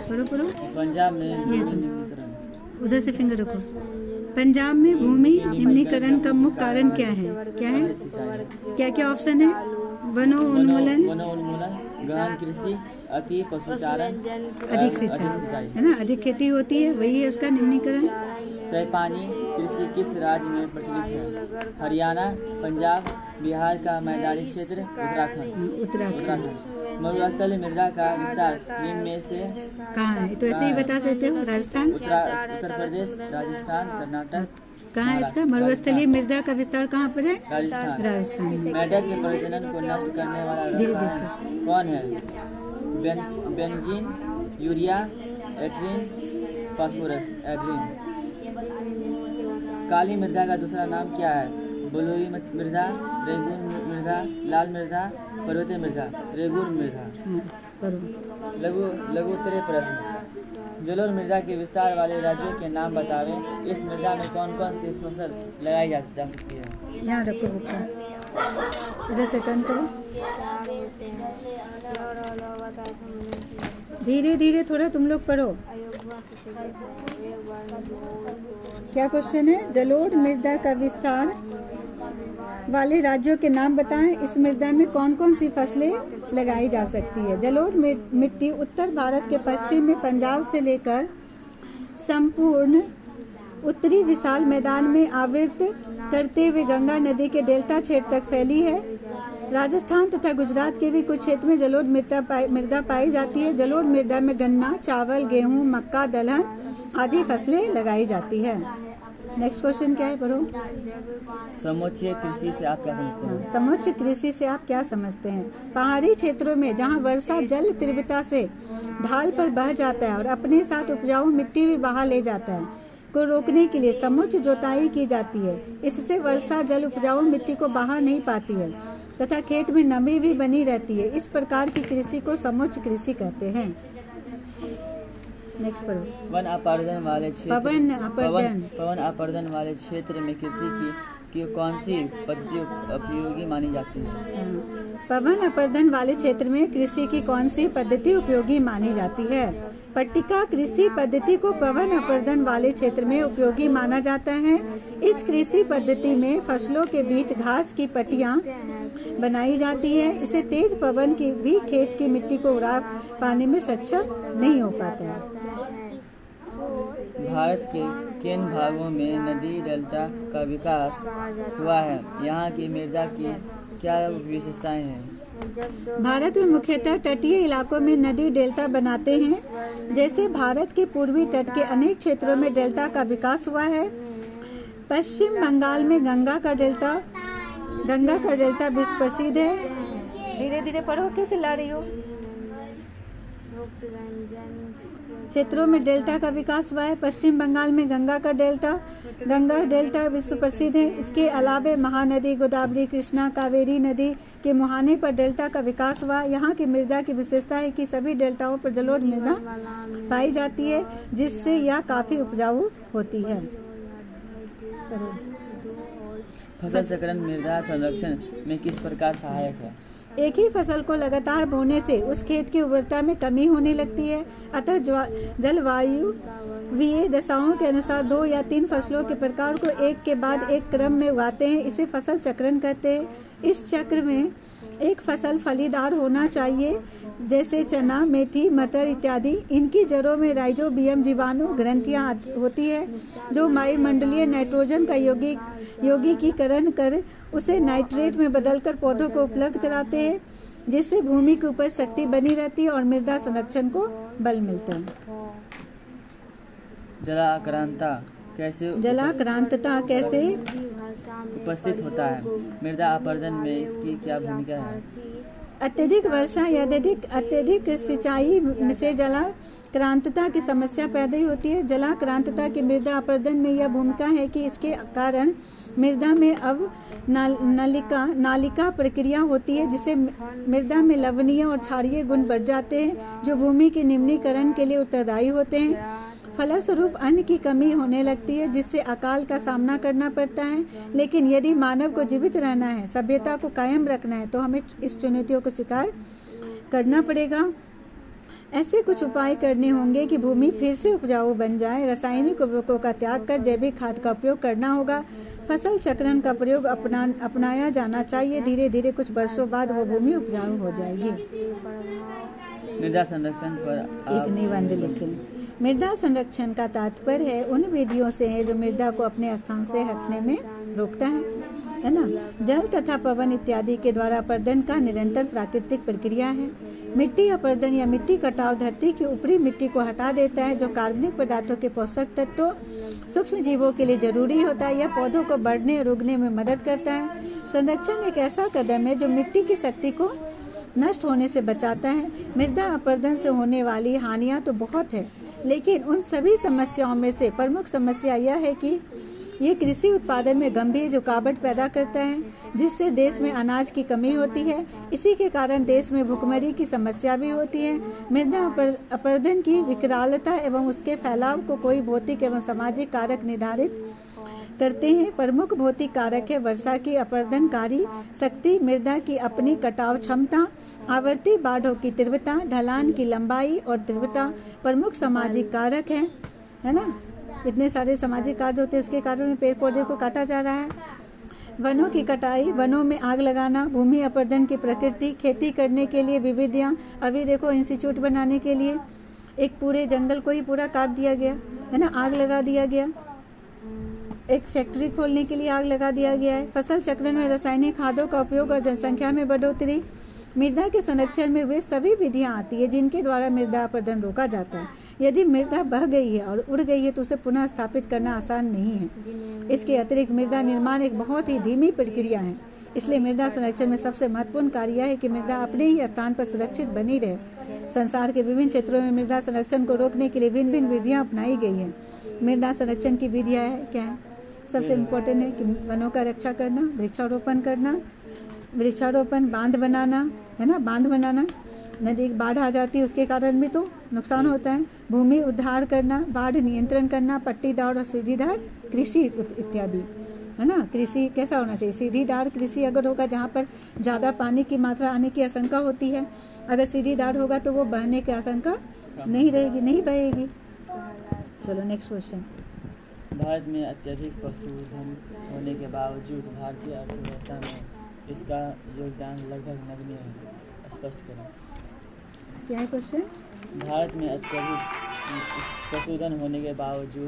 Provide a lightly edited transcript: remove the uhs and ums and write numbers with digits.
पढ़ो पढ़ो। पंजाब में ये तो निम्नीकरण। उधर से फिंगर रखो। पंजाब में भूमि निम्नीकरण का मुख्य कारण क्या है? क्या है? क्या क्या ऑप्शन है? वनोन्मूलन, गहन कृषि, अति पशुचारण, अधिक सिंचाई, है ना, अधिक खेती होती है, वही है उसका निम्नीकरण। सही पानी कृषि किस राज्य में प्रचलित है? हरियाणा, पंजाब, बिहार का मैदानी क्षेत्र, उत्तराखंड। मरुस्थलीय मृदा का विस्तार निम्न में से कहाँ है? तो ऐसे ही बता सकते हो। राजस्थान, उत्तर प्रदेश, राजस्थान, कर्नाटक। कहाँ है इसका? मरुस्थलीय मृदा का विस्तार कहाँ पर है? राजस्थान में। मेढक के प्रजनन को नष्ट करने वाला रसायन कौन है? बेंजीन, यूरिया, एट्रिन, फास्फोरस, एड्रिन। काली मृदा का दूसरा नाम क्या है? बलुई मृदा, रेगून मृदा, लाल मृदा, पर्वतीय मृदा, रेगून मृदा। लघुत्तरीय प्रश्न, जलोढ़ मृदा के विस्तार वाले राज्यों के नाम बतावें। इस मृदा में कौन कौन सी फसल लगाई जा सकती है? यहाँ रखो बुक्का, इधर से टर्न करो। धीरे धीरे थोड़ा तुम लोग पढ़ो। क्या क्वेश्चन है? जलोढ़ मृदा का विस्तार वाले राज्यों के नाम बताएं। इस मृदा में कौन कौन सी फसलें लगाई जा सकती है? जलोढ़ मिट्टी उत्तर भारत के पश्चिम में पंजाब से लेकर संपूर्ण उत्तरी विशाल मैदान में आवृत करते हुए गंगा नदी के डेल्टा क्षेत्र तक फैली है। राजस्थान तथा गुजरात के भी कुछ क्षेत्र में जलोढ़ मृदा पाई जाती है। जलोढ़ मृदा में गन्ना, चावल, गेहूं, मक्का, दलहन आदि फसलें लगाई जाती है। नेक्स्ट क्वेश्चन क्या है? पढ़ो। समुच्चय कृषि से आप क्या समझते हैं? समुच्चय कृषि से आप क्या समझते हैं? पहाड़ी क्षेत्रों में जहां वर्षा जल तीव्रता से ढाल पर बह जाता है और अपने साथ उपजाऊ मिट्टी भी बहा ले जाता है को रोकने के लिए समुच्चय जोताई की जाती है। इससे वर्षा जल उपजाऊ मिट्टी को बहा नहीं पाती है तथा खेत में नमी भी बनी रहती है। इस प्रकार की कृषि को समुच्चय कृषि कहते हैं। नेक्स्ट पढ़ो। पवन अपर्दन वाले क्षेत्र में कृषि की कौन सी पद्धति उपयोगी मानी जाती है? पवन अपर्दन वाले क्षेत्र में कृषि की कौन सी पद्धति उपयोगी मानी जाती है? पट्टिका कृषि पद्धति को पवन अपर्दन वाले क्षेत्र में उपयोगी माना जाता है। इस कृषि पद्धति में फसलों के बीच घास की पट्टियां बनाई जाती है। इसे तेज पवन की भी खेत की मिट्टी को उड़ा पाने में सक्षम नहीं हो पाता है। भारत के किन भागों में नदी डेल्टा का विकास हुआ है? यहाँ की मृदा की क्या विशेषताएं हैं? भारत में मुख्यतः तटीय इलाकों में नदी डेल्टा बनाते हैं। जैसे भारत के पूर्वी तट के अनेक क्षेत्रों में डेल्टा का विकास हुआ है। पश्चिम बंगाल में गंगा का डेल्टा विश्व प्रसिद्ध है। धीरे धीरे पढ़ो, क्यों चिल्ला रही हो? क्षेत्रों में डेल्टा का विकास हुआ है। पश्चिम बंगाल में गंगा डेल्टा विश्व प्रसिद्ध है। इसके अलावा महानदी गोदावरी, कृष्णा, कावेरी नदी के मुहाने पर डेल्टा का विकास हुआ। यहाँ की मृदा की विशेषता है कि सभी डेल्टाओं पर जलोढ़ मृदा पाई जाती है, जिससे यह काफी उपजाऊ होती है। फसल चक्रण मृदा संरक्षण में किस प्रकार सहायक है? एक ही फसल को लगातार बोने से उस खेत की उर्वरता में कमी होने लगती है। अतः जलवायु विय दशाओं के अनुसार 2 या 3 फसलों के प्रकार को एक के बाद एक क्रम में उगाते हैं। इसे फसल चक्रण कहते हैं। इस चक्र में एक फसल फलीदार होना चाहिए, जैसे चना, मेथी, मटर इत्यादि। इनकी जड़ों में राइजोबियम जीवाणु ग्रंथियां होती है, जो वायुमंडलीय नाइट्रोजन का यौगिकीकरण कर उसे नाइट्रेट में बदलकर पौधों को उपलब्ध कराते हैं, जिससे भूमि की उपज शक्ति बनी रहती है और मृदा संरक्षण को बल मिलता है। जलाक्रांतता कैसे उपस्थित होता है? मृदा अपरदन में इसकी क्या भूमिका है? अत्यधिक वर्षा या अत्यधिक सिंचाई से जलाक्रांतता की समस्या पैदा होती है। जलाक्रांतता की मृदा अपरदन में यह भूमिका है कि इसके कारण मृदा में नालिका प्रक्रिया होती है, जिससे मृदा में लवणीय और क्षारीय गुण बढ़ जाते हैं, जो भूमि के निम्नीकरण के लिए उत्तरदायी होते हैं। फलस्वरूप अन्न की कमी होने लगती है, जिससे अकाल का सामना करना पड़ता है। लेकिन यदि मानव को जीवित रहना है, सभ्यता को कायम रखना है, तो हमें इस चुनौतियों को स्वीकार करना पड़ेगा। ऐसे कुछ उपाय करने होंगे कि भूमि फिर से उपजाऊ बन जाए। रासायनिक उर्वरकों का त्याग कर जैविक खाद का उपयोग करना होगा। फसल चक्रण का प्रयोग अपनाया जाना चाहिए। धीरे धीरे कुछ वर्षों बाद वो भूमि उपजाऊ हो जाएगी। मृदा संरक्षण पर एक निबंध लिखें। मृदा संरक्षण का तात्पर्य है उन विधियों से है जो मृदा को अपने स्थान से हटने में रोकता है ना। जल तथा पवन इत्यादि के द्वारा अपर्दन का निरंतर प्राकृतिक प्रक्रिया है। मिट्टी अपर्दन या मिट्टी कटाव धरती की ऊपरी मिट्टी को हटा देता है जो कार्बनिक पदार्थों के पोषक तत्वों सूक्ष्म जीवों के लिए जरूरी होता है। यह पौधों को बढ़ने और उगने में मदद करता है। संरक्षण एक ऐसा कदम है जो मिट्टी की शक्ति को नष्ट होने से बचाता है। मृदा अपरदन से होने वाली हानियां तो बहुत है, लेकिन उन सभी समस्याओं में से प्रमुख समस्या यह है कि ये कृषि उत्पादन में गंभीर रुकावट पैदा करता है, जिससे देश में अनाज की कमी होती है। इसी के कारण देश में भुखमरी की समस्या भी होती है। मृदा अपरदन की विकरालता एवं उसके फैलाव को कोई भौतिक एवं सामाजिक कारक निर्धारित करते हैं। प्रमुख भौतिक कारक है वर्षा की अपरदनकारी शक्ति, मृदा की अपनी कटाव क्षमता, आवर्ती बाढ़ों की तीव्रता, ढलान की लंबाई और तीव्रता प्रमुख सामाजिक कारक है ना। इतने सारे सामाजिक कार्य होते हैं, उसके कारण पेड़ पौधे को काटा जा रहा है। वनों की कटाई, वनों में आग लगाना, भूमि अपरदन की प्रकृति, खेती करने के लिए विविधियाँ। अभी देखो इंस्टीट्यूट बनाने के लिए एक पूरे जंगल को ही पूरा काट दिया गया है ना, आग लगा दिया गया। एक फैक्ट्री खोलने के लिए आग लगा दिया गया है। फसल चक्रण में रासायनिक खादों का उपयोग और जनसंख्या में बढ़ोतरी। मृदा के संरक्षण में वे सभी विधियां आती है जिनके द्वारा मृदा अपरदन रोका जाता है। यदि मृदा बह गई है और उड़ गई है तो उसे पुनः स्थापित करना आसान नहीं है। इसके अतिरिक्त मृदा निर्माण एक बहुत ही धीमी प्रक्रिया है। इसलिए मृदा संरक्षण में सबसे महत्वपूर्ण कार्य यह है कि मृदा अपने ही स्थान पर सुरक्षित बनी रहे। संसार के विभिन्न क्षेत्रों में मृदा संरक्षण को रोकने के लिए भिन्न भिन्न विधियाँ अपनाई गई हैं। मृदा संरक्षण की विधियाँ क्या है? सबसे इम्पोर्टेंट है कि वनों का रक्षा करना, वृक्षारोपण, बांध बनाना है ना, बांध बनाना। नदी बाढ़ आ जाती है उसके कारण भी तो नुकसान होता है। भूमि उद्धार करना, बाढ़ नियंत्रण करना, पट्टीदार और सीढ़ीदार कृषि इत्यादि है ना। कृषि कैसा होना चाहिए? सीढ़ीदार कृषि अगर होगा जहाँ पर ज़्यादा पानी की मात्रा आने की आशंका होती है। अगर सीढ़ीदार होगा तो वो बहने की आशंका नहीं रहेगी, नहीं बहेगी। चलो नेक्स्ट क्वेश्चन। भारत में अत्यधिक पशुधन होने के बावजूद भारतीय अर्थव्यवस्था में इसका योगदान लगभग नगण्य है, स्पष्ट करें। क्या है क्वेश्चन? भारत में अत्यधिक पशुधन होने के बावजूद